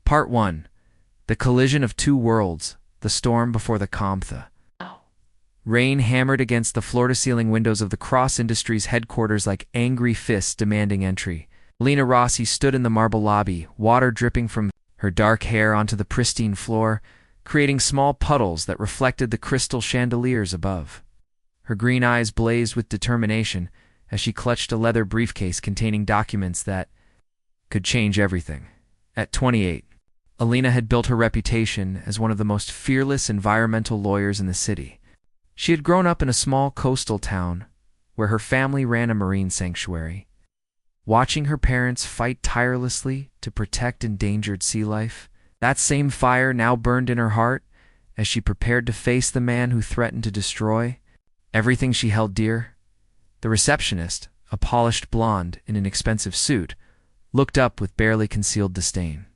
Part 1. The Collision of Two Worlds, the Storm Before the Calm. Rain hammered against the floor-to-ceiling windows of the Cross Industries headquarters like angry fists demanding entry. Elena Rossi stood in the marble lobby, water dripping from her dark hair onto the pristine floor, creating small puddles that reflected the crystal chandeliers above. Her green eyes blazed with determination as she clutched a leather briefcase containing documents that could change everything. At 28, Elena had built her reputation as one of the most fearless environmental lawyers in the city. She had grown up in a small coastal town where her family ran a marine sanctuary. Watching her parents fight tirelessly to protect endangered sea life, that same fire now burned in her heart as she prepared to face the man who threatened to destroy everything she held dear. The receptionist, a polished blonde in an expensive suit, looked up with barely concealed disdain.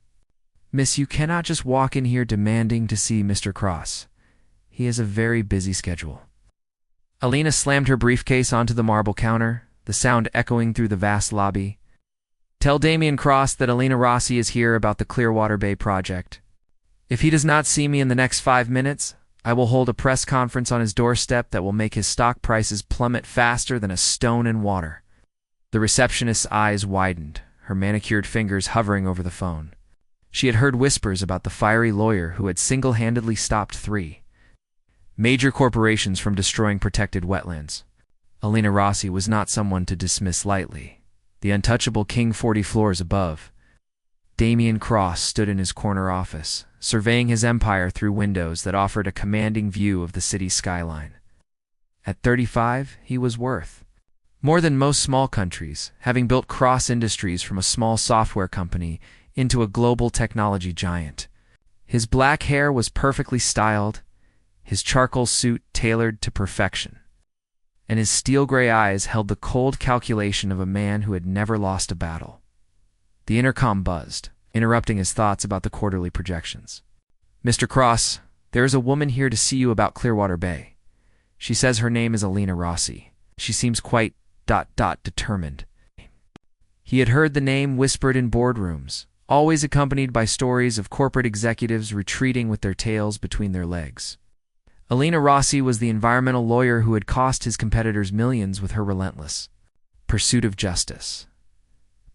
"Miss, you cannot just walk in here demanding to see Mr. Cross. He has a very busy schedule." Elena slammed her briefcase onto the marble counter, the sound echoing through the vast lobby. "Tell Damien Cross that Elena Rossi is here about the Clearwater Bay project. If he does not see me in the next 5 minutes, I will hold a press conference on his doorstep that will make his stock prices plummet faster than a stone in water." The receptionist's eyes widened, her manicured fingers hovering over the phone. She had heard whispers about the fiery lawyer who had single-handedly stopped 3 major corporations from destroying protected wetlands. Elena Rossi was not someone to dismiss lightly. The untouchable king 40 floors above. Damien Cross stood in his corner office, surveying his empire through windows that offered a commanding view of the city's skyline. At 35, he was worth more than most small countries, having built Cross Industries from a small software company into a global technology giant. His black hair was perfectly styled, his charcoal suit tailored to perfection, and his steel-gray eyes held the cold calculation of a man who had never lost a battle. The intercom buzzed, interrupting his thoughts about the quarterly projections. "Mr. Cross, there is a woman here to see you about Clearwater Bay. She says her name is Elena Rossi. She seems quite determined." He had heard the name whispered in boardrooms, always accompanied by stories of corporate executives retreating with their tails between their legs. Elena Rossi was the environmental lawyer who had cost his competitors millions with her relentless pursuit of justice.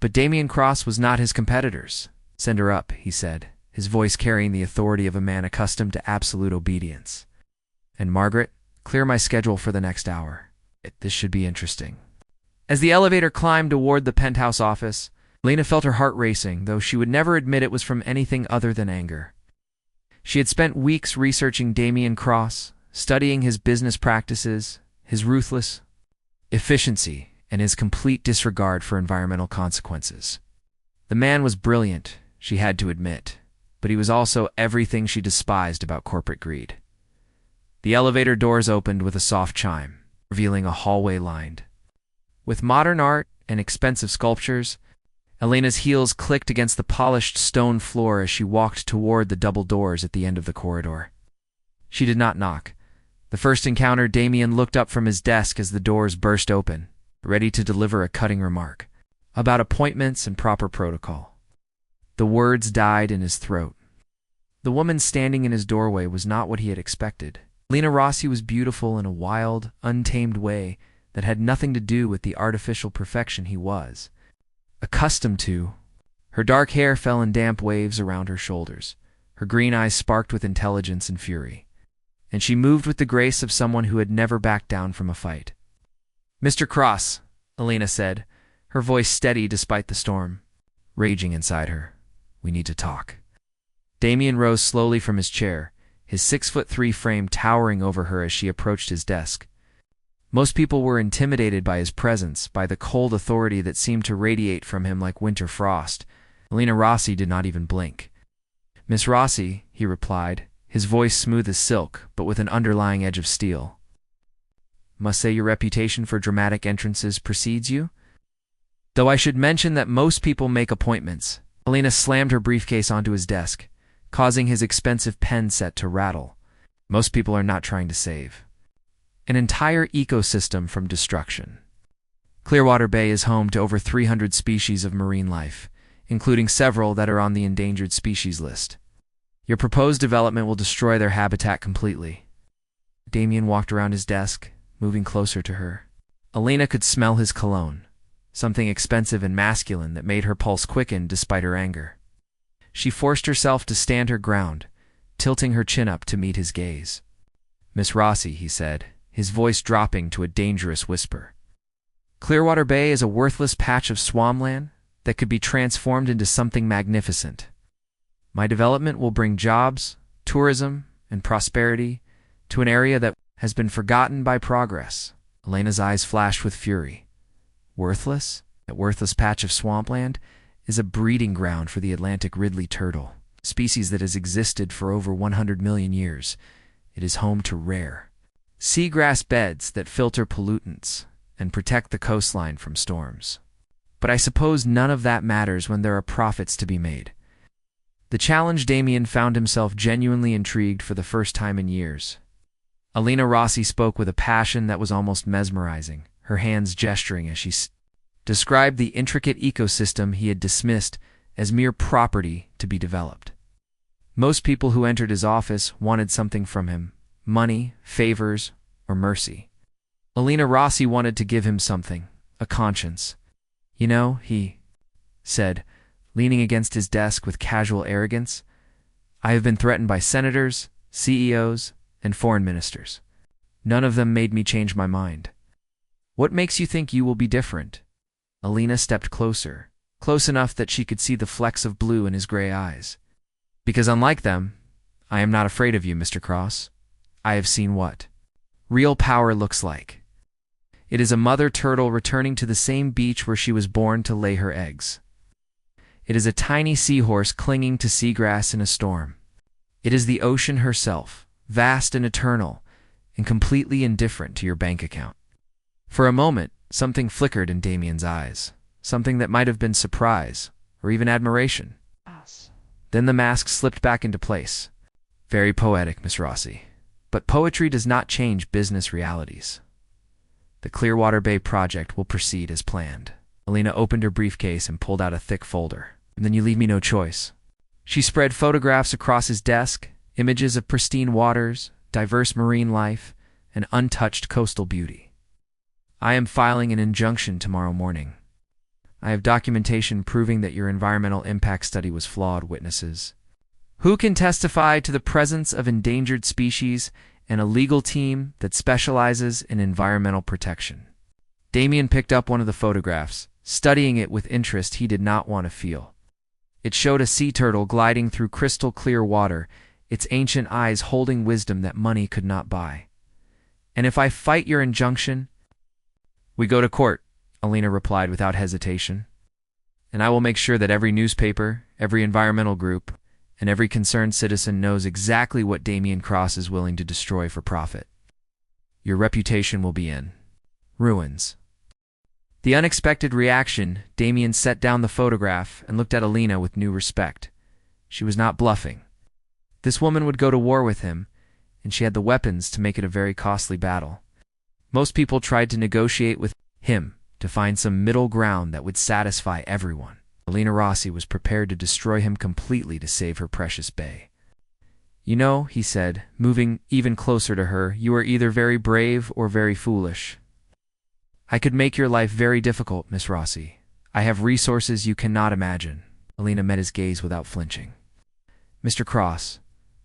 But Damien Cross was not his competitors. "Send her up," he said, his voice carrying the authority of a man accustomed to absolute obedience. "And Margaret, clear my schedule for the next hour. This should be interesting." As the elevator climbed toward the penthouse office, Elena felt her heart racing, though she would never admit it was from anything other than anger. She had spent weeks researching Damien Cross, studying his business practices, his ruthless efficiency, and his complete disregard for environmental consequences. The man was brilliant, she had to admit, but he was also everything she despised about corporate greed. The elevator doors opened with a soft chime, revealing a hallway lined with modern art and expensive sculptures. Elena's heels clicked against the polished stone floor as she walked toward the double doors at the end of the corridor. She did not knock. The first encounter, Damien looked up from his desk as the doors burst open, ready to deliver a cutting remark about appointments and proper protocol. The words died in his throat. The woman standing in his doorway was not what he had expected. Elena Rossi was beautiful in a wild, untamed way that had nothing to do with the artificial perfection he was accustomed to. Her dark hair fell in damp waves around her shoulders. Her green eyes sparked with intelligence and fury, and she moved with the grace of someone who had never backed down from a fight. "Mr. Cross," Elena said, her voice steady despite the storm raging inside her. "We need to talk." Damien rose slowly from his chair, his 6'3" frame towering over her as she approached his desk. Most people were intimidated by his presence, by the cold authority that seemed to radiate from him like winter frost. Elena Rossi did not even blink. "Miss Rossi," he replied, his voice smooth as silk, but with an underlying edge of steel. "Must say your reputation for dramatic entrances precedes you? Though I should mention that most people make appointments." Elena slammed her briefcase onto his desk, causing his expensive pen set to rattle. "Most people are not trying to save an entire ecosystem from destruction. Clearwater Bay is home to over 300 species of marine life, including several that are on the endangered species list. Your proposed development will destroy their habitat completely. Damien walked around his desk, moving closer to her. Elena could smell his cologne, something expensive and masculine that made her pulse quicken despite her anger. She forced herself to stand her ground, tilting her chin up to meet his gaze. "Miss Rossi," he said, his voice dropping to a dangerous whisper. "Clearwater Bay is a worthless patch of swampland that could be transformed into something magnificent. My development will bring jobs, tourism, and prosperity to an area that has been forgotten by progress." Elena's eyes flashed with fury. Worthless? That worthless patch of swampland is a breeding ground for the Atlantic Ridley turtle, a species that has existed for over 100 million years. It is home to rare seagrass beds that filter pollutants and protect the coastline from storms. But I suppose none of that matters when there are profits to be made. The challenge Damien found himself genuinely intrigued for the first time in years. Elena Rossi spoke with a passion that was almost mesmerizing, her hands gesturing as she described the intricate ecosystem he had dismissed as mere property to be developed. Most people who entered his office wanted something from him: money, favors, or mercy. Elena Rossi wanted to give him something, a conscience. "You know," he said, leaning against his desk with casual arrogance, "I have been threatened by senators, CEOs, and foreign ministers. None of them made me change my mind. What makes you think you will be different?" Elena stepped closer, close enough that she could see the flecks of blue in his gray eyes. "Because unlike them, I am not afraid of you, Mr. Cross. I have seen what real power looks like. It is a mother turtle returning to the same beach where she was born to lay her eggs. It is a tiny seahorse clinging to seagrass in a storm. It is the ocean herself, vast and eternal, and completely indifferent to your bank account." For a moment, something flickered in Damien's eyes, something that might have been surprise or even admiration. Then the mask slipped back into place. "Very poetic, Miss Rossi. But poetry does not change business realities. The Clearwater Bay project will proceed as planned." Elena opened her briefcase and pulled out a thick folder. "And then you leave me no choice." She spread photographs across his desk, images of pristine waters, diverse marine life, and untouched coastal beauty. "I am filing an injunction tomorrow morning. I have documentation proving that your environmental impact study was flawed, witnesses. Who can testify to the presence of endangered species and a legal team that specializes in environmental protection?" Damien picked up one of the photographs, studying it with interest he did not want to feel. It showed a sea turtle gliding through crystal clear water, its ancient eyes holding wisdom that money could not buy. "And if I fight your injunction?" "We go to court," Elena replied without hesitation. "And I will make sure that every newspaper, every environmental group, and every concerned citizen knows exactly what Damien Cross is willing to destroy for profit. Your reputation will be in ruins." The unexpected reaction, Damien set down the photograph and looked at Elena with new respect. She was not bluffing. This woman would go to war with him, and she had the weapons to make it a very costly battle. Most people tried to negotiate with him to find some middle ground that would satisfy everyone. Elena Rossi was prepared to destroy him completely to save her precious bay. "You know," he said, moving even closer to her, "you are either very brave or very foolish. I could make your life very difficult, Miss Rossi. I have resources you cannot imagine." Elena met his gaze without flinching. "Mr. Cross,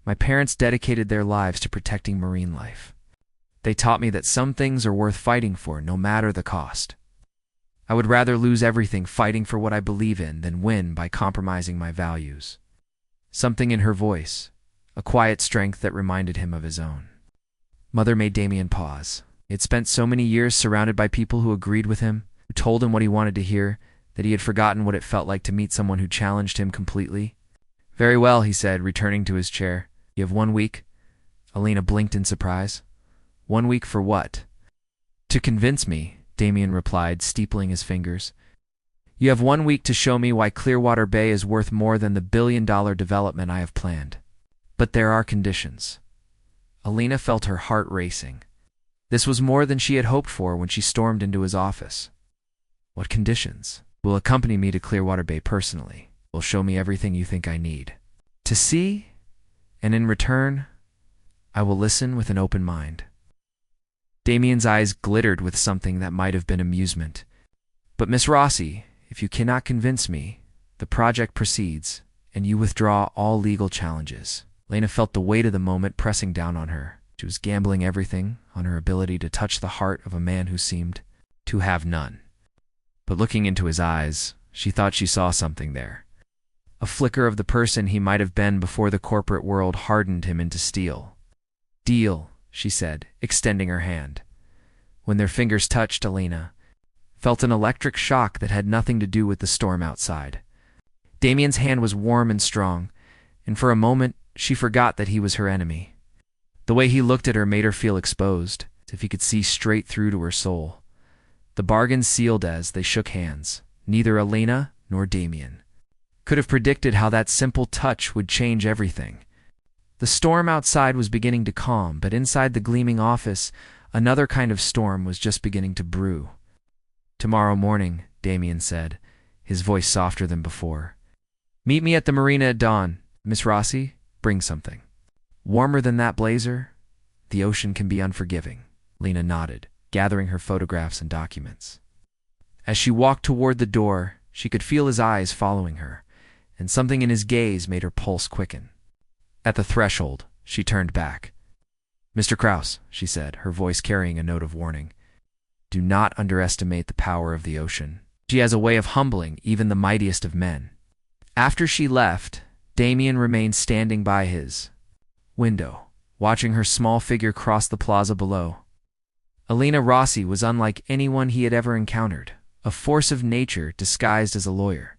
my parents dedicated their lives to protecting marine life. They taught me that some things are worth fighting for, no matter the cost. I would rather lose everything fighting for what I believe in than win by compromising my values." Something in her voice, a quiet strength that reminded him of his own. Mother made Damien pause. He had spent so many years surrounded by people who agreed with him, who told him what he wanted to hear, that he had forgotten what it felt like to meet someone who challenged him completely. "Very well," he said, returning to his chair. "You have 1 week?" Elena blinked in surprise. 1 week for what?" "To convince me," Damien replied, steepling his fingers. "You have 1 week to show me why Clearwater Bay is worth more than the billion-dollar development I have planned. But there are conditions." Elena felt her heart racing. This was more than she had hoped for when she stormed into his office. "What conditions?" "Will accompany me to Clearwater Bay personally. will show me everything you think I need to see, and in return, I will listen with an open mind." Damien's eyes glittered with something that might have been amusement. "But Miss Rossi, if you cannot convince me, the project proceeds, and you withdraw all legal challenges." Elena felt the weight of the moment pressing down on her. She was gambling everything on her ability to touch the heart of a man who seemed to have none. But looking into his eyes, she thought she saw something there. A flicker of the person he might have been before the corporate world hardened him into steel. "Deal," she said, extending her hand. When their fingers touched, Elena felt an electric shock that had nothing to do with the storm outside. Damien's hand was warm and strong, and for a moment she forgot that he was her enemy. The way he looked at her made her feel exposed, as if he could see straight through to her soul. The bargain sealed as they shook hands. Neither Elena nor Damien could have predicted how that simple touch would change everything. The storm outside was beginning to calm, but inside the gleaming office, another kind of storm was just beginning to brew. "Tomorrow morning," Damien said, his voice softer than before. "Meet me at the marina at dawn. Miss Rossi, bring something. Warmer than that blazer? The ocean can be unforgiving." Elena nodded, gathering her photographs and documents. As she walked toward the door, she could feel his eyes following her, and something in his gaze made her pulse quicken. At the threshold, she turned back. "Mr. Cross," she said, her voice carrying a note of warning, "do not underestimate the power of the ocean. She has a way of humbling even the mightiest of men." After she left, Damien remained standing by his window, watching her small figure cross the plaza below. Elena Rossi was unlike anyone he had ever encountered, a force of nature disguised as a lawyer.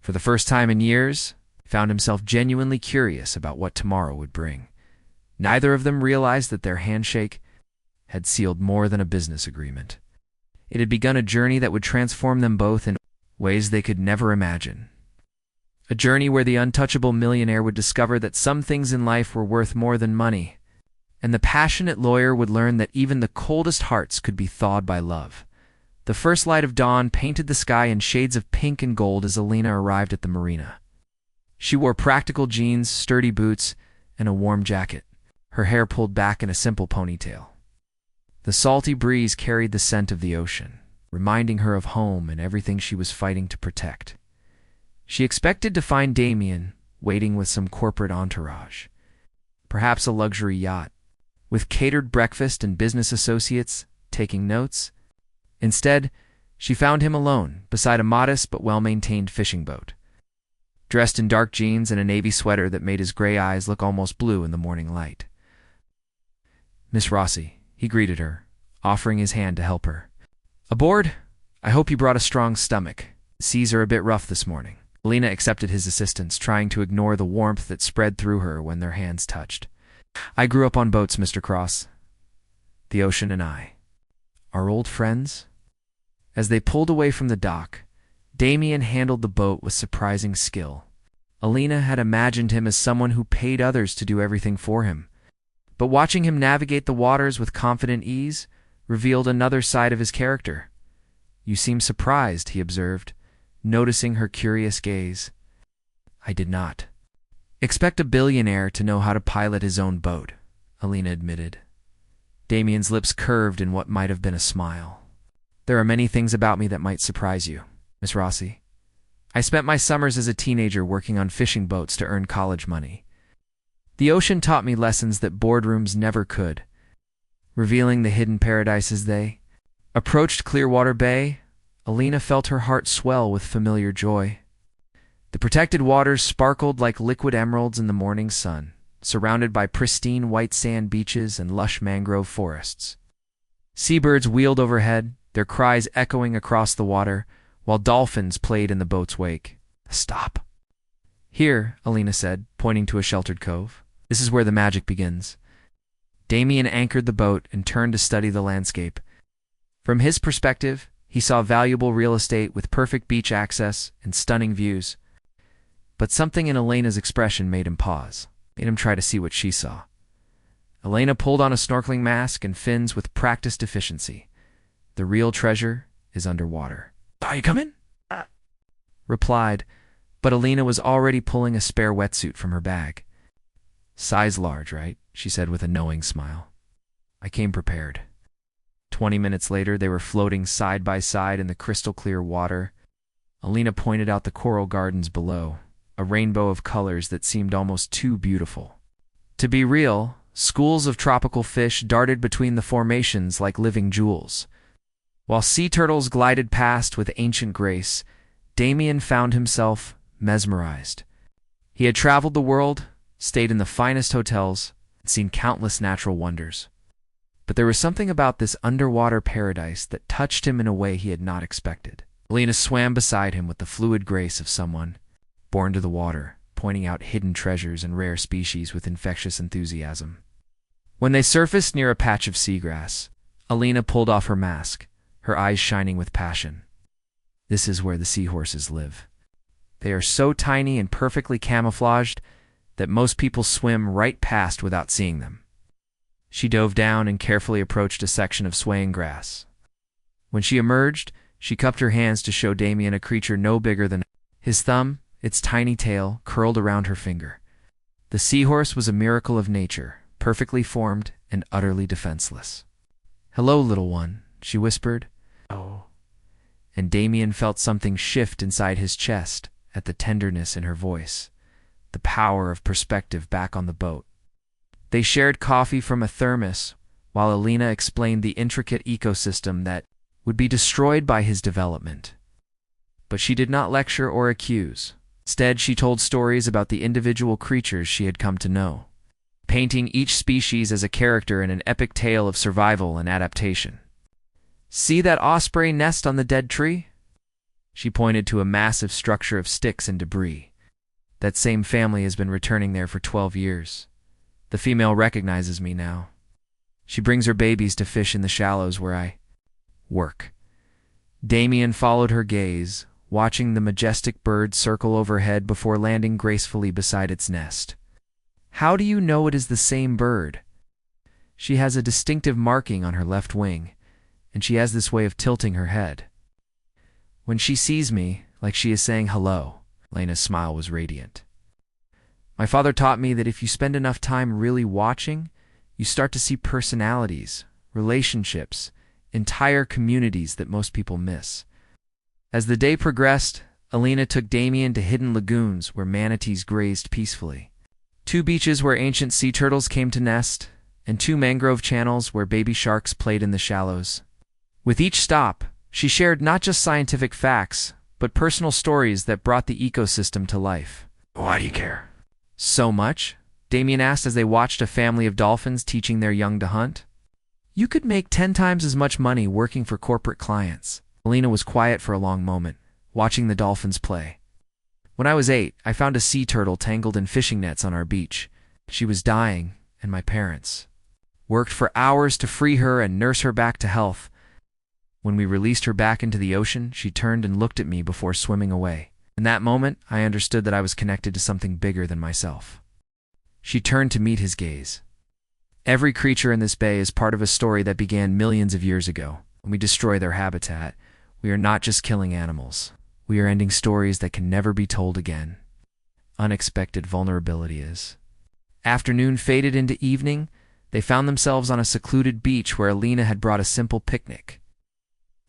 For the first time in years, he found himself genuinely curious about what tomorrow would bring. Neither of them realized that their handshake had sealed more than a business agreement. It had begun a journey that would transform them both in ways they could never imagine. A journey where the untouchable millionaire would discover that some things in life were worth more than money, and the passionate lawyer would learn that even the coldest hearts could be thawed by love. The first light of dawn painted the sky in shades of pink and gold as Elena arrived at the marina. She wore practical jeans, sturdy boots, and a warm jacket, her hair pulled back in a simple ponytail. The salty breeze carried the scent of the ocean, reminding her of home and everything she was fighting to protect. She expected to find Damien waiting with some corporate entourage, perhaps a luxury yacht, with catered breakfast and business associates taking notes. Instead, she found him alone beside a modest but well-maintained fishing boat, dressed in dark jeans and a navy sweater that made his gray eyes look almost blue in the morning light. "Miss Rossi," he greeted her, offering his hand to help her. "Aboard? I hope you brought a strong stomach. The seas are a bit rough this morning." Elena accepted his assistance, trying to ignore the warmth that spread through her when their hands touched. "I grew up on boats, Mr. Cross. The ocean and I are old friends." As they pulled away from the dock, Damien handled the boat with surprising skill. Elena had imagined him as someone who paid others to do everything for him, but watching him navigate the waters with confident ease revealed another side of his character. "You seem surprised," he observed, noticing her curious gaze. "I did not expect a billionaire to know how to pilot his own boat," Elena admitted. Damien's lips curved in what might have been a smile. "There are many things about me that might surprise you, Miss Rossi. I spent my summers as a teenager working on fishing boats to earn college money. The ocean taught me lessons that boardrooms never could, revealing the hidden paradises they approached Clearwater Bay. Elena felt her heart swell with familiar joy. The protected waters sparkled like liquid emeralds in the morning sun, surrounded by pristine white sand beaches and lush mangrove forests. Seabirds wheeled overhead, their cries echoing across the water, while dolphins played in the boat's wake. "Stop." "Here," Elena said, pointing to a sheltered cove. "This is where the magic begins." Damien anchored the boat and turned to study the landscape. From his perspective, he saw valuable real estate with perfect beach access and stunning views. But something in Elena's expression made him pause, made him try to see what she saw. Elena pulled on a snorkeling mask and fins with practiced efficiency. The real treasure is underwater. "Are you coming?" replied, But Elena was already pulling a spare wetsuit from her bag. "Size large, right?" she said with a knowing smile. I came prepared. 20 minutes later, they were floating side by side in the crystal-clear water. Elena pointed out the coral gardens below, a rainbow of colors that seemed almost too beautiful to be real. Schools of tropical fish darted between the formations like living jewels. While sea turtles glided past with ancient grace, Damien found himself mesmerized. He had traveled the world, stayed in the finest hotels, and seen countless natural wonders. But there was something about this underwater paradise that touched him in a way he had not expected. Elena swam beside him with the fluid grace of someone born to the water, pointing out hidden treasures and rare species with infectious enthusiasm. When they surfaced near a patch of seagrass, Elena pulled off her mask, her eyes shining with passion. "This is where the seahorses live. They are so tiny and perfectly camouflaged that most people swim right past without seeing them." She dove down and carefully approached a section of swaying grass. When she emerged, she cupped her hands to show Damien a creature no bigger than his thumb, its tiny tail curled around her finger. The seahorse was a miracle of nature, perfectly formed and utterly defenseless. "Hello, little one," she whispered. "Oh." And Damien felt something shift inside his chest at the tenderness in her voice, the power of perspective back on the boat. They shared coffee from a thermos while Elena explained the intricate ecosystem that would be destroyed by his development. But she did not lecture or accuse. Instead, she told stories about the individual creatures she had come to know, painting each species as a character in an epic tale of survival and adaptation. "See that osprey nest on the dead tree?" She pointed to a massive structure of sticks and debris. "That same family has been returning there for 12 years. The female recognizes me now. She brings her babies to fish in the shallows where I work." Damien followed her gaze, watching the majestic bird circle overhead before landing gracefully beside its nest. "How do you know it is the same bird?" "She has a distinctive marking on her left wing, and she has this way of tilting her head when she sees me, like she is saying hello." Elena's smile was radiant. "My father taught me that if you spend enough time really watching, you start to see personalities, relationships, entire communities that most people miss." As the day progressed, Elena took Damien to hidden lagoons where manatees grazed peacefully, 2 beaches where ancient sea turtles came to nest, and 2 mangrove channels where baby sharks played in the shallows. With each stop, she shared not just scientific facts, but personal stories that brought the ecosystem to life. "Why do you care so much?" Damien asked as they watched a family of dolphins teaching their young to hunt. "You could make 10 times as much money working for corporate clients." Elena was quiet for a long moment, watching the dolphins play. "When I was 8, I found a sea turtle tangled in fishing nets on our beach. She was dying, and my parents worked for hours to free her and nurse her back to health. When we released her back into the ocean, she turned and looked at me before swimming away. In that moment, I understood that I was connected to something bigger than myself." She turned to meet his gaze. "Every creature in this bay is part of a story that began millions of years ago. When we destroy their habitat, we are not just killing animals. We are ending stories that can never be told again." Unexpected vulnerability is. Afternoon faded into evening. They found themselves on a secluded beach where Elena had brought a simple picnic.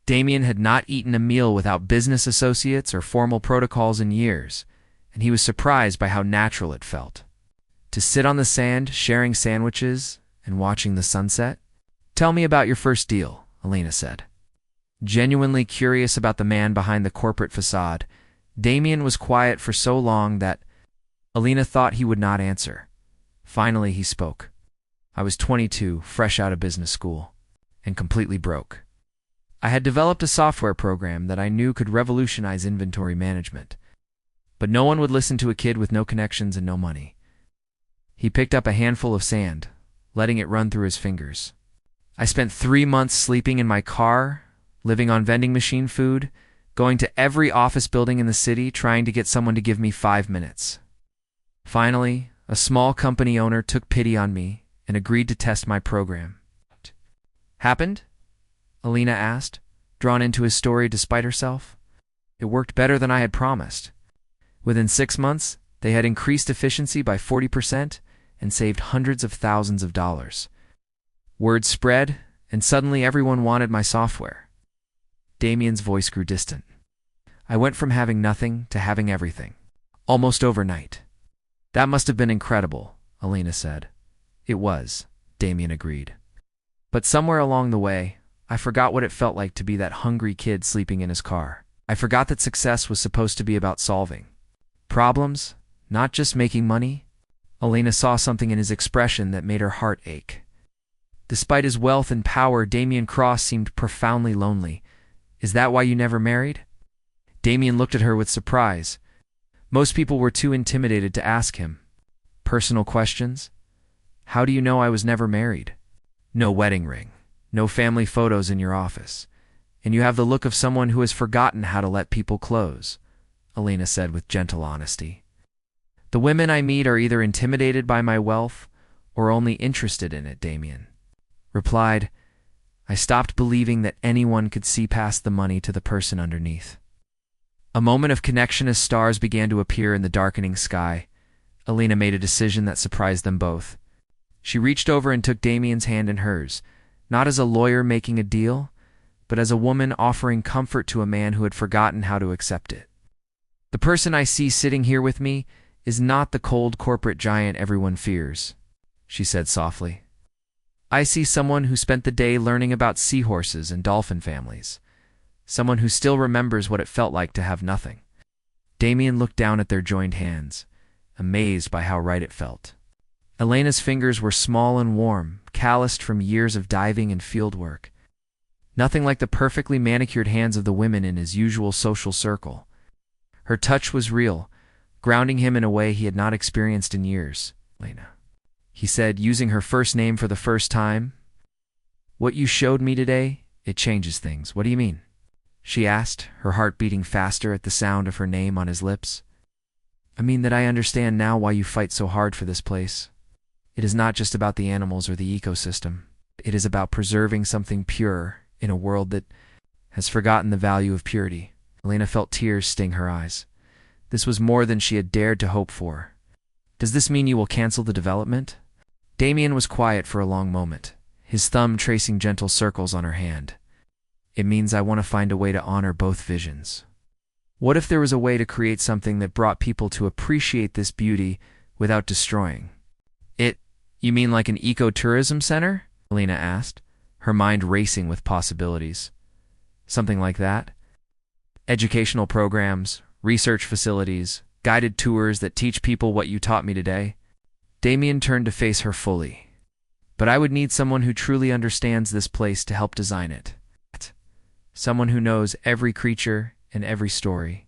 Damien had not eaten a meal without business associates or formal protocols in years, and he was surprised by how natural it felt. To sit on the sand, sharing sandwiches, and watching the sunset. "Tell me about your first deal," Elena said. Genuinely curious about the man behind the corporate facade, Damien was quiet for so long that Elena thought he would not answer. Finally, he spoke. "I was 22, fresh out of business school, and completely broke. I had developed a software program that I knew could revolutionize inventory management. But no one would listen to a kid with no connections and no money." He picked up a handful of sand, letting it run through his fingers. "I spent 3 months sleeping in my car, living on vending machine food, going to every office building in the city trying to get someone to give me 5 minutes. Finally, a small company owner took pity on me and agreed to test my program." "Happened?" Elena asked, drawn into his story despite herself. "It worked better than I had promised. Within 6 months, they had increased efficiency by 40% and saved hundreds of thousands of dollars. Word spread, and suddenly everyone wanted my software. Damien's voice grew distant. I went from having nothing to having everything, almost overnight. That must have been incredible, Elena said. It was, Damien agreed. But somewhere along the way, I forgot what it felt like to be that hungry kid sleeping in his car. I forgot that success was supposed to be about solving problems, not just making money. Elena saw something in his expression that made her heart ache. Despite his wealth and power, Damien Cross seemed profoundly lonely. Is that why you never married? Damien looked at her with surprise. Most people were too intimidated to ask him personal questions. How do you know I was never married? No wedding ring, no family photos in your office, and you have the look of someone who has forgotten how to let people close, Elena said with gentle honesty. The women I meet are either intimidated by my wealth or only interested in it, Damien replied. I stopped believing that anyone could see past the money to the person underneath. A moment of connection as stars began to appear in the darkening sky. Elena made a decision that surprised them both. She reached over and took Damien's hand in hers, not as a lawyer making a deal, but as a woman offering comfort to a man who had forgotten how to accept it. The person I see sitting here with me is not the cold corporate giant everyone fears, she said softly. I see someone who spent the day learning about seahorses and dolphin families, someone who still remembers what it felt like to have nothing. Damien looked down at their joined hands, amazed by how right it felt. Elena's fingers were small and warm, calloused from years of diving and field work. Nothing like the perfectly manicured hands of the women in his usual social circle. Her touch was real, grounding him in a way he had not experienced in years. Elena, he said, using her first name for the first time. What you showed me today, it changes things. What do you mean? She asked, her heart beating faster at the sound of her name on his lips. I mean that I understand now why you fight so hard for this place. It is not just about the animals or the ecosystem. It is about preserving something pure in a world that has forgotten the value of purity. Elena felt tears sting her eyes. This was more than she had dared to hope for. Does this mean you will cancel the development? Damien was quiet for a long moment, his thumb tracing gentle circles on her hand. It means I want to find a way to honor both visions. What if there was a way to create something that brought people to appreciate this beauty without destroying it? You mean like an ecotourism center? Elena asked, her mind racing with possibilities. Something like that? Educational programs, research facilities, guided tours that teach people what you taught me today. Damien turned to face her fully. But I would need someone who truly understands this place to help design it. Someone who knows every creature and every story.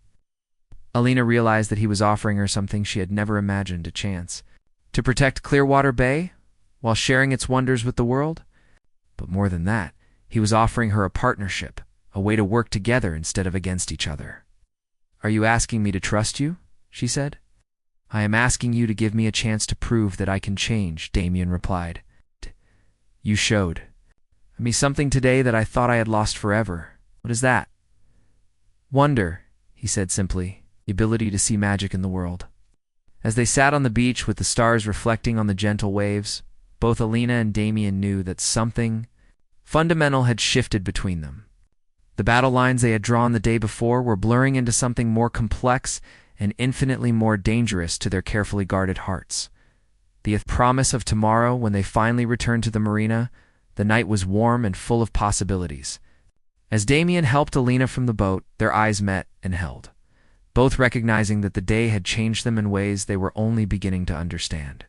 Elena realized that he was offering her something she had never imagined a chance to protect Clearwater Bay while sharing its wonders with the world. But more than that, he was offering her a partnership, a way to work together instead of against each other. Are you asking me to trust you? She said. I am asking you to give me a chance to prove that I can change, Damien replied. You showed me something today that I thought I had lost forever. What is that? Wonder, he said simply, the ability to see magic in the world. As they sat on the beach with the stars reflecting on the gentle waves, both Elena and Damien knew that something fundamental had shifted between them. The battle lines they had drawn the day before were blurring into something more complex and infinitely more dangerous to their carefully guarded hearts. The promise of tomorrow, when they finally returned to the marina, the night was warm and full of possibilities. As Damien helped Elena from the boat, their eyes met and held, both recognizing that the day had changed them in ways they were only beginning to understand.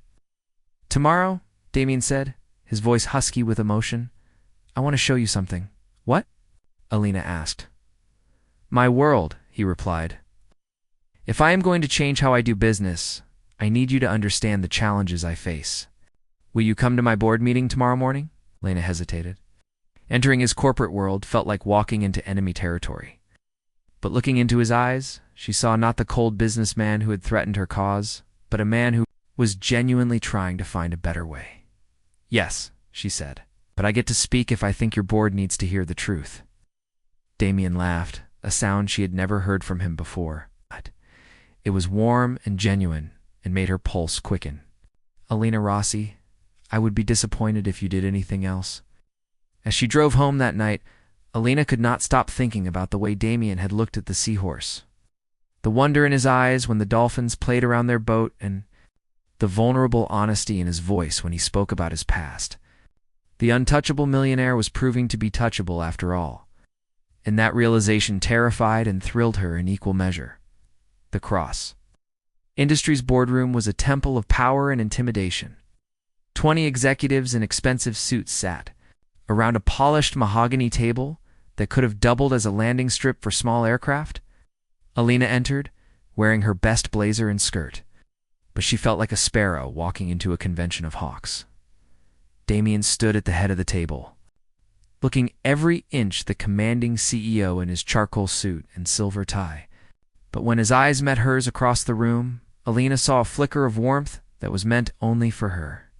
Tomorrow, Damien said, his voice husky with emotion, I want to show you something. What? Elena asked. My world, he replied. If I am going to change how I do business, I need you to understand the challenges I face. Will you come to my board meeting tomorrow morning? Elena hesitated. Entering his corporate world felt like walking into enemy territory. But looking into his eyes, she saw not the cold businessman who had threatened her cause, but a man who was genuinely trying to find a better way. Yes, she said, but I get to speak if I think your board needs to hear the truth. Damien laughed, a sound she had never heard from him before. It was warm and genuine and made her pulse quicken. Elena Rossi, I would be disappointed if you did anything else. As she drove home that night, Elena could not stop thinking about the way Damien had looked at the seahorse. The wonder in his eyes when the dolphins played around their boat, and the vulnerable honesty in his voice when he spoke about his past. The untouchable millionaire was proving to be touchable after all, and that realization terrified and thrilled her in equal measure. The Cross Industries boardroom was a temple of power and intimidation. 20 executives in expensive suits sat around a polished mahogany table that could have doubled as a landing strip for small aircraft. Elena entered, wearing her best blazer and skirt, but she felt like a sparrow walking into a convention of hawks. Damien stood at the head of the table, looking every inch the commanding CEO in his charcoal suit and silver tie. But when his eyes met hers across the room, Elena saw a flicker of warmth that was meant only for her.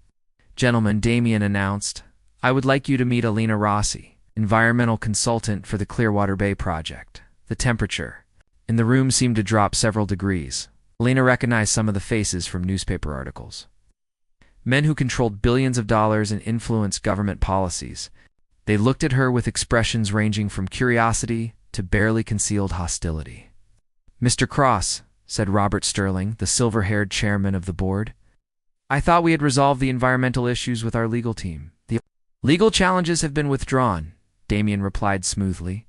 Gentlemen, Damien announced, I would like you to meet Elena Rossi, environmental consultant for the Clearwater Bay project. The temperature in the room seemed to drop several degrees. Elena recognized some of the faces from newspaper articles. Men who controlled billions of dollars and influenced government policies. They looked at her with expressions ranging from curiosity to barely concealed hostility. Mr. Cross, said Robert Sterling, the silver-haired chairman of the board, I thought we had resolved the environmental issues with our legal team. The legal challenges have been withdrawn, Damien replied smoothly.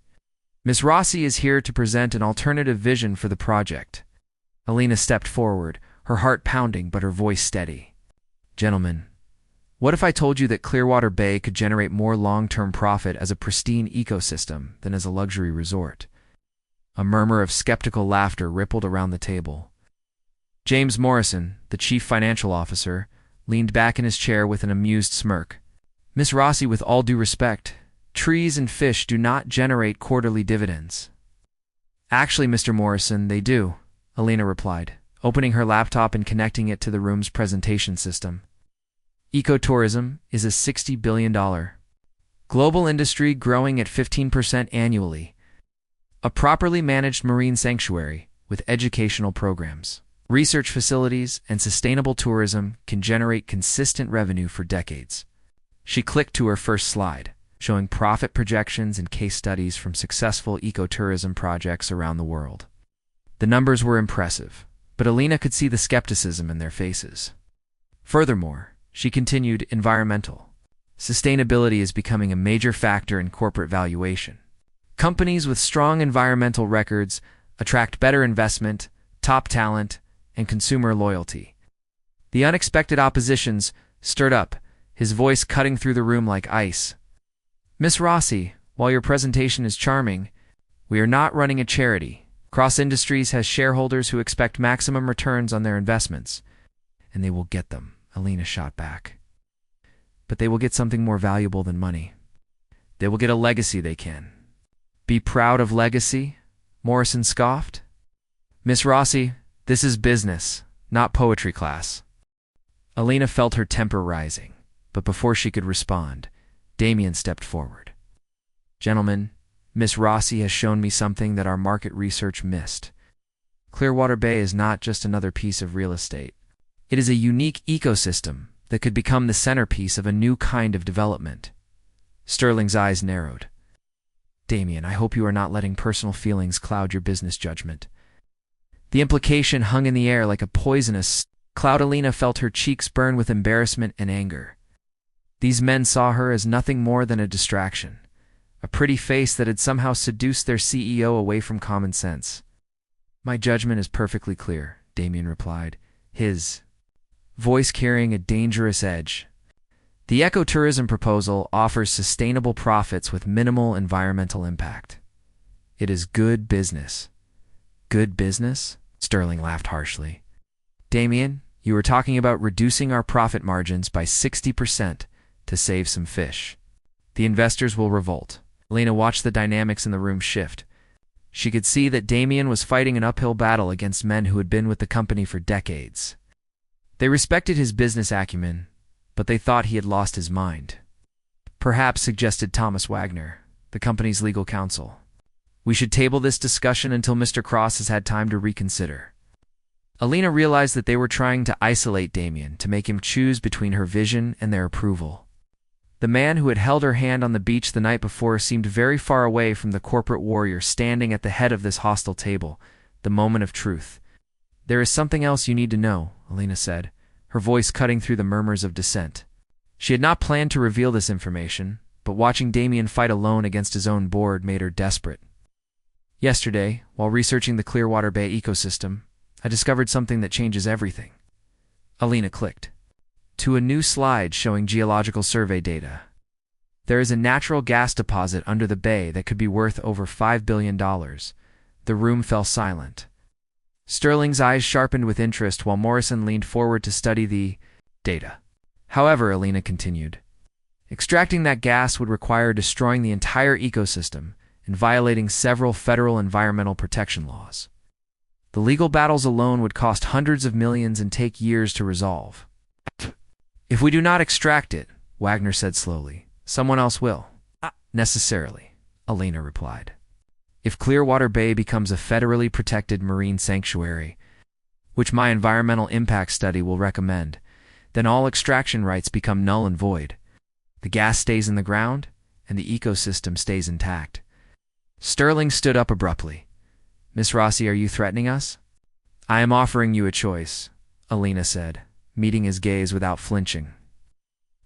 Miss Rossi is here to present an alternative vision for the project. Elena stepped forward, her heart pounding but her voice steady. Gentlemen, what if I told you that Clearwater Bay could generate more long-term profit as a pristine ecosystem than as a luxury resort? A murmur of skeptical laughter rippled around the table. James Morrison, the chief financial officer, leaned back in his chair with an amused smirk. Miss Rossi, with all due respect, trees and fish do not generate quarterly dividends. Actually, Mr. Morrison, they do, Elena replied, opening her laptop and connecting it to the room's presentation system. Ecotourism is a $60 billion global industry growing at 15% annually. A properly managed marine sanctuary with educational programs, research facilities, and sustainable tourism can generate consistent revenue for decades. She clicked to her first slide, showing profit projections and case studies from successful ecotourism projects around the world. The numbers were impressive, but Elena could see the skepticism in their faces. Furthermore, she continued, environmental sustainability is becoming a major factor in corporate valuation. Companies with strong environmental records attract better investment, top talent, and consumer loyalty. The unexpected oppositions stirred up, his voice cutting through the room like ice. Miss Rossi, while your presentation is charming, we are not running a charity. Cross Industries has shareholders who expect maximum returns on their investments, and they will get them, Elena shot back. But they will get something more valuable than money. They will get a legacy they can. Be proud of legacy? Morrison scoffed. Miss Rossi, this is business, not poetry class. Elena felt her temper rising, but before she could respond, Damien stepped forward. Gentlemen, Miss Rossi has shown me something that our market research missed. Clearwater Bay is not just another piece of real estate. It is a unique ecosystem that could become the centerpiece of a new kind of development. Sterling's eyes narrowed. Damien, I hope you are not letting personal feelings cloud your business judgment. The implication hung in the air like a poisonous cloud. Elena felt her cheeks burn with embarrassment and anger. These men saw her as nothing more than a distraction, a pretty face that had somehow seduced their CEO away from common sense. My judgment is perfectly clear, Damien replied, his voice carrying a dangerous edge. The ecotourism proposal offers sustainable profits with minimal environmental impact. It is good business. Good business? Sterling laughed harshly. Damien, you were talking about reducing our profit margins by 60% to save some fish. The investors will revolt. Elena watched the dynamics in the room shift. She could see that Damien was fighting an uphill battle against men who had been with the company for decades. They respected his business acumen, but they thought he had lost his mind. Perhaps, suggested Thomas Wagner, the company's legal counsel, we should table this discussion until Mr. Cross has had time to reconsider. Elena realized that they were trying to isolate Damien, to make him choose between her vision and their approval. The man who had held her hand on the beach the night before seemed very far away from the corporate warrior standing at the head of this hostile table, the moment of truth. "There is something else you need to know," Elena said, her voice cutting through the murmurs of dissent. She had not planned to reveal this information, but watching Damien fight alone against his own board made her desperate. "Yesterday, while researching the Clearwater Bay ecosystem, I discovered something that changes everything." Elena clicked to a new slide showing geological survey data. "There is a natural gas deposit under the bay that could be worth over $5 billion. The room fell silent. Sterling's eyes sharpened with interest while Morrison leaned forward to study the data. "However," Elena continued, "extracting that gas would require destroying the entire ecosystem and violating several federal environmental protection laws. The legal battles alone would cost hundreds of millions and take years to resolve." "If we do not extract it," Wagner said slowly, "someone else will." "Not necessarily," Elena replied. "If Clearwater Bay becomes a federally protected marine sanctuary, which my environmental impact study will recommend, then all extraction rights become null and void. The gas stays in the ground, and the ecosystem stays intact." Sterling stood up abruptly. "Miss Rossi, are you threatening us?" "I am offering you a choice," Elena said, meeting his gaze without flinching.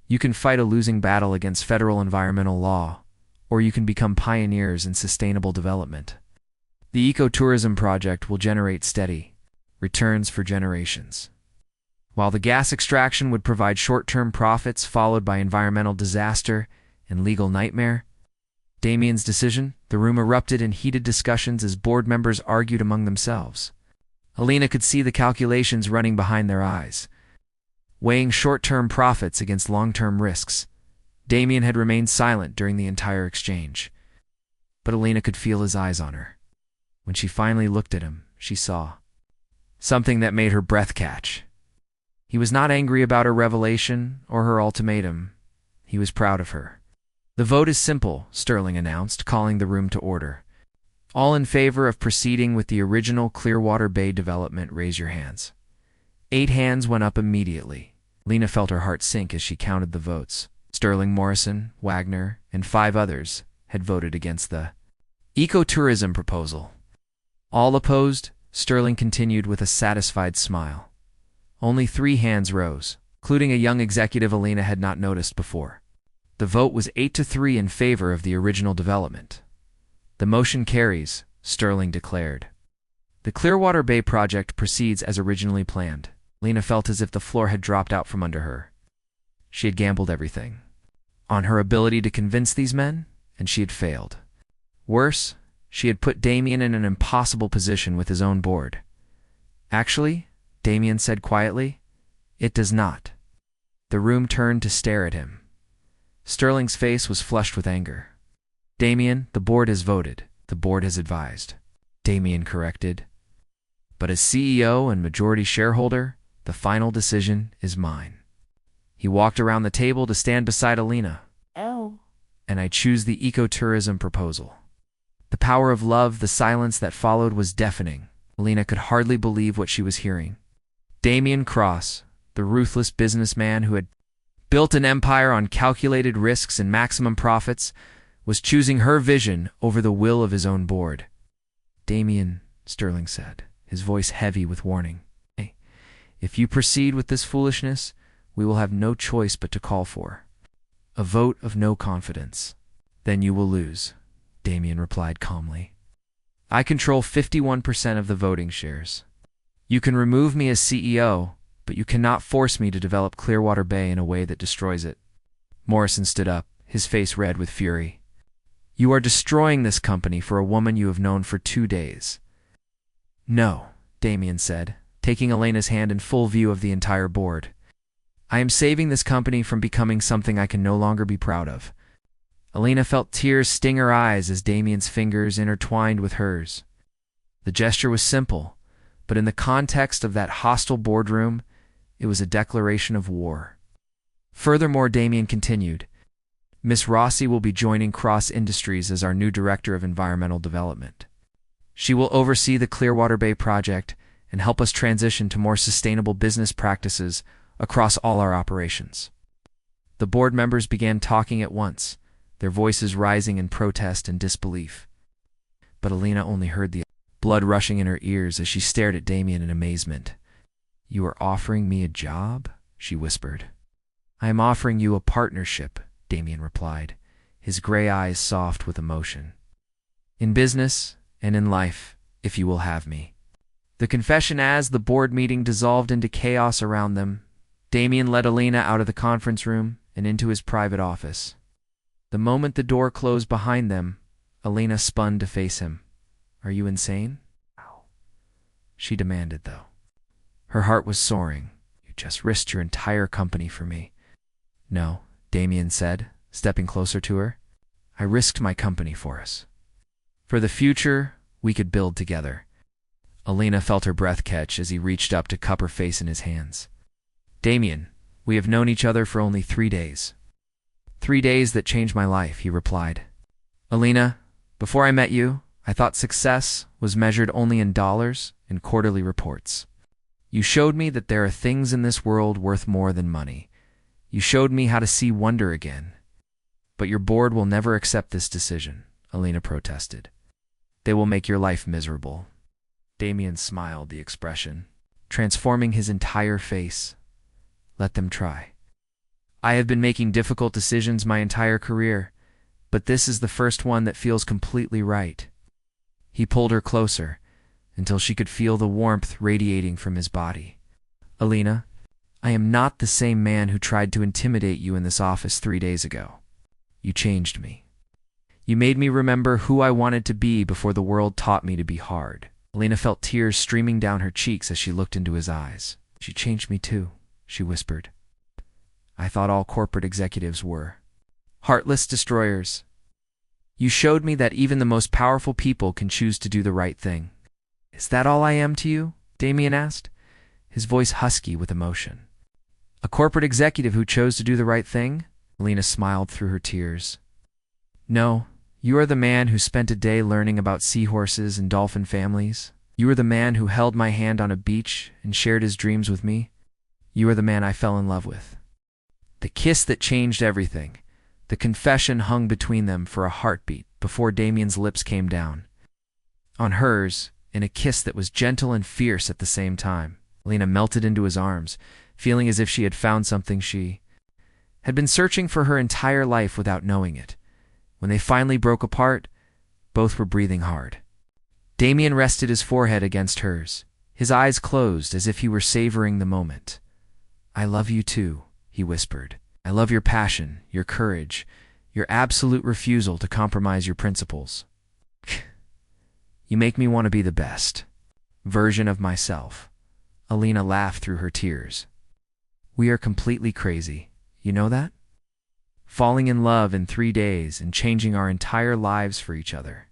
"You can fight a losing battle against federal environmental law, or you can become pioneers in sustainable development. The ecotourism project will generate steady returns for generations. While the gas extraction would provide short-term profits followed by environmental disaster and legal nightmare." Damien's decision, the room erupted in heated discussions as board members argued among themselves. Elena could see the calculations running behind their eyes. Weighing short-term profits against long-term risks, Damien had remained silent during the entire exchange. But Elena could feel his eyes on her. When she finally looked at him, she saw something that made her breath catch. He was not angry about her revelation or her ultimatum. He was proud of her. "The vote is simple," Sterling announced, calling the room to order. "All in favor of proceeding with the original Clearwater Bay development, raise your hands." 8 hands went up immediately. Lena felt her heart sink as she counted the votes. Sterling, Morrison, Wagner, and 5 others had voted against the ecotourism proposal. "All opposed?" Sterling continued with a satisfied smile. Only 3 hands rose, including a young executive Elena had not noticed before. The vote was 8-3 in favor of the original development. "The motion carries," Sterling declared. "The Clearwater Bay project proceeds as originally planned." Lena felt as if the floor had dropped out from under her. She had gambled everything on her ability to convince these men, and she had failed. Worse, she had put Damien in an impossible position with his own board. "Actually," Damien said quietly, "it does not." The room turned to stare at him. Sterling's face was flushed with anger. "Damien, the board has voted. The board has advised," Damien corrected. "But as CEO and majority shareholder, the final decision is mine." He walked around the table to stand beside Elena. "Oh." "And I choose the ecotourism proposal." The power of love, the silence that followed, was deafening. Elena could hardly believe what she was hearing. Damien Cross, the ruthless businessman who had built an empire on calculated risks and maximum profits, was choosing her vision over the will of his own board. "Damien," Sterling said, his voice heavy with warning, "if you proceed with this foolishness, we will have no choice but to call for a vote of no confidence." "Then you will lose," Damien replied calmly. "I control 51% of the voting shares. You can remove me as CEO, but you cannot force me to develop Clearwater Bay in a way that destroys it." Morrison stood up, his face red with fury. "You are destroying this company for a woman you have known for 2 days." "No," Damien said, taking Elena's hand in full view of the entire board. "I am saving this company from becoming something I can no longer be proud of." Elena felt tears sting her eyes as Damien's fingers intertwined with hers. The gesture was simple, but in the context of that hostile boardroom, it was a declaration of war. Furthermore, Damien continued, "Miss Rossi will be joining Cross Industries as our new Director of Environmental Development. She will oversee the Clearwater Bay project and help us transition to more sustainable business practices across all our operations. The board members began talking at once, their voices rising in protest and disbelief. But Elena only heard the blood rushing in her ears as she stared at Damien in amazement. "You are offering me a job?" she whispered. "I am offering you a partnership," Damien replied, his gray eyes soft with emotion. "In business and in life, if you will have me." The confession as the board meeting dissolved into chaos around them, Damien led Elena out of the conference room and into his private office. The moment the door closed behind them, Elena spun to face him. "Are you insane?" she demanded, though. Her heart was soaring. "You just risked your entire company for me." "No," Damien said, stepping closer to her. "I risked my company for us. For the future we could build together." Elena felt her breath catch as he reached up to cup her face in his hands. "Damien, we have known each other for only 3 days. 3 days that changed my life," he replied. "Elena, before I met you, I thought success was measured only in dollars and quarterly reports. You showed me that there are things in this world worth more than money. You showed me how to see wonder again. But your board will never accept this decision," Elena protested. "They will make your life miserable." Damien smiled, the expression transforming his entire face. "Let them try. I have been making difficult decisions my entire career, but this is the first one that feels completely right." He pulled her closer until she could feel the warmth radiating from his body. "Elena, I am not the same man who tried to intimidate you in this office 3 days ago. You changed me. You made me remember who I wanted to be before the world taught me to be hard." Elena felt tears streaming down her cheeks as she looked into his eyes. "You changed me too," she whispered. "I thought all corporate executives were heartless destroyers. You showed me that even the most powerful people can choose to do the right thing." "Is that all I am to you?" Damien asked, his voice husky with emotion. "A corporate executive who chose to do the right thing?" Elena smiled through her tears. "No, you are the man who spent a day learning about seahorses and dolphin families. You are the man who held my hand on a beach and shared his dreams with me. You are the man I fell in love with." The kiss that changed everything. The confession hung between them for a heartbeat before Damien's lips came down on hers in a kiss that was gentle and fierce at the same time. Elena melted into his arms, feeling as if she had found something she had been searching for her entire life without knowing it. When they finally broke apart, both were breathing hard. Damien rested his forehead against hers, his eyes closed as if he were savoring the moment. "I love you too," he whispered. "I love your passion, your courage, your absolute refusal to compromise your principles. You make me want to be the best version of myself." Elena laughed through her tears. "We are completely crazy, you know that? Falling in love in 3 days and changing our entire lives for each other.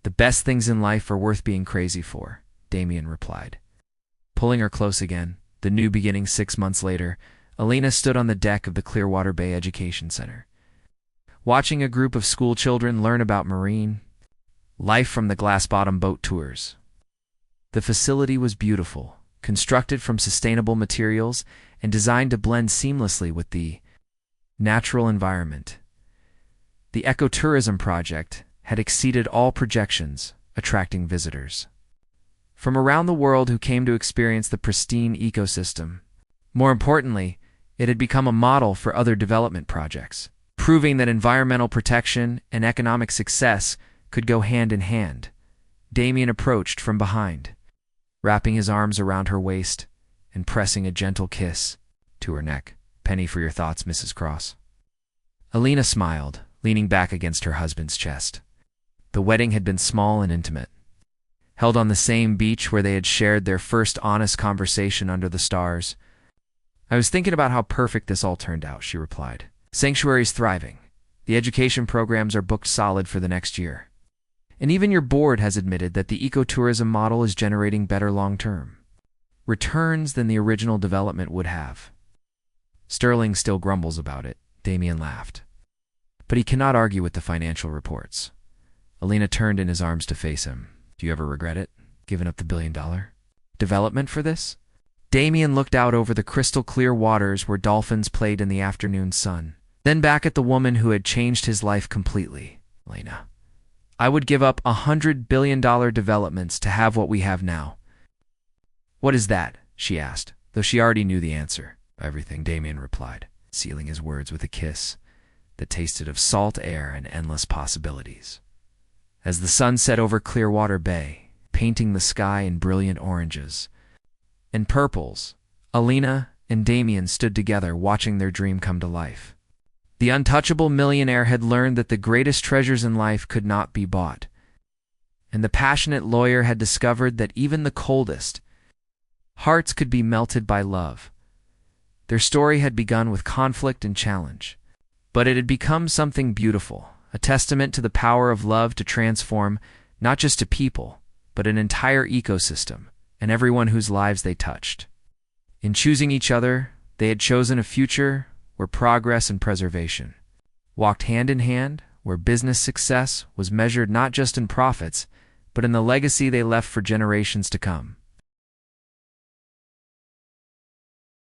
The best things in life are worth being crazy for," Damien replied. Pulling her close again, the new beginning 6 months later, Elena stood on the deck of the Clearwater Bay Education Center, watching a group of school children learn about marine life from the glass-bottom boat tours. The facility was beautiful, constructed from sustainable materials and designed to blend seamlessly with the natural environment. The ecotourism project had exceeded all projections, attracting visitors from around the world who came to experience the pristine ecosystem. More importantly, it had become a model for other development projects, proving that environmental protection and economic success could go hand in hand. Damien approached from behind, wrapping his arms around her waist and pressing a gentle kiss to her neck. "Penny for your thoughts, Mrs. Cross." Elena smiled, leaning back against her husband's chest. The wedding had been small and intimate, held on the same beach where they had shared their first honest conversation under the stars. "I was thinking about how perfect this all turned out," she replied. "Sanctuary's thriving. The education programs are booked solid for the next year. And even your board has admitted that the ecotourism model is generating better long-term returns than the original development would have." "Sterling still grumbles about it," Damien laughed. "But he cannot argue with the financial reports." Elena turned in his arms to face him. "Do you ever regret it? Giving up the $1 billion?" development for this? Damien looked out over the crystal-clear waters where dolphins played in the afternoon sun. Then back at the woman who had changed his life completely. Elena, I would give up $100 billion developments to have what we have now. What is that? She asked, though she already knew the answer. Everything, Damien replied, sealing his words with a kiss that tasted of salt air and endless possibilities. As the sun set over Clearwater Bay, painting the sky in brilliant oranges and purples, Elena and Damien stood together watching their dream come to life. The untouchable millionaire had learned that the greatest treasures in life could not be bought, and the passionate lawyer had discovered that even the coldest hearts could be melted by love. Their story had begun with conflict and challenge, but it had become something beautiful, a testament to the power of love to transform not just a people, but an entire ecosystem and everyone whose lives they touched. In choosing each other, they had chosen a future where progress and preservation walked hand in hand, where business success was measured not just in profits, but in the legacy they left for generations to come.